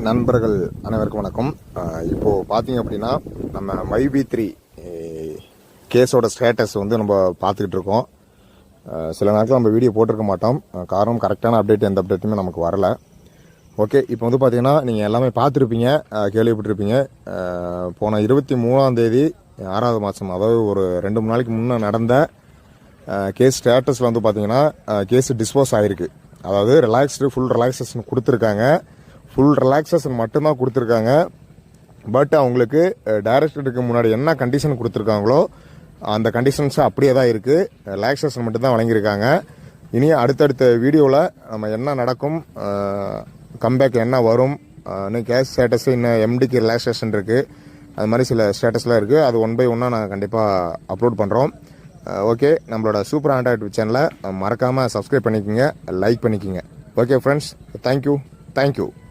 நண்பர்கள் அனைவருக்கும் வணக்கம். இப்போது பார்த்தீங்க அப்படின்னா நம்ம YB3 கேஸோட ஸ்டேட்டஸ் வந்து நம்ம பார்த்துக்கிட்டு இருக்கோம். சில நாட்கள் நம்ம வீடியோ போட்டிருக்க மாட்டோம். காரணம் கரெக்டான அப்டேட் எந்த அப்டேட்டுமே நமக்கு வரல. ஓகே, இப்போ வந்து பார்த்தீங்கன்னா நீங்கள் எல்லாமே பார்த்துருப்பீங்க, கேள்விப்பட்டிருப்பீங்க. போன 23ஆம் தேதி 6வது மாதம், அதாவது ஒரு 2-3 நாளைக்கு முன்னே நடந்த கேஸ் ஸ்டேட்டஸில் வந்து பார்த்தீங்கன்னா கேஸ் டிஸ்போஸ் ஆகிருக்கு. அதாவது ஃபுல் ரிலாக்ஸேஷன் கொடுத்துருக்காங்க. ஃபுல் ரிலாக்ஸேஷன் மட்டும்தான் கொடுத்துருக்காங்க. பட் அவங்களுக்கு டைரக்டருக்கு முன்னாடி என்ன கண்டிஷன் கொடுத்துருக்காங்களோ அந்த கண்டிஷன்ஸ் அப்படியே தான் இருக்குது. ரிலாக்ஸேஷன் மட்டும்தான் வழங்கியிருக்காங்க. இனி அடுத்தடுத்த வீடியோவில் நம்ம என்ன நடக்கும், கம்பேக் என்ன வரும், இன்னும் கேஸ் ஸ்டேட்டஸ், இன்னும் எம்டிக்கு ரிலாக்ஸேஷன் இருக்குது, அது மாதிரி சில ஸ்டேட்டஸ்லாம் இருக்குது. அது 1 by 1 நாங்கள் கண்டிப்பாக அப்லோட் பண்ணுறோம். ஓகே, நம்மளோட சூப்பர் ஆண்ட்ராய்டு சேனலை மறக்காமல் சப்ஸ்கிரைப் பண்ணிக்கோங்க, லைக் பண்ணிக்கோங்க. Okay friends, thank you.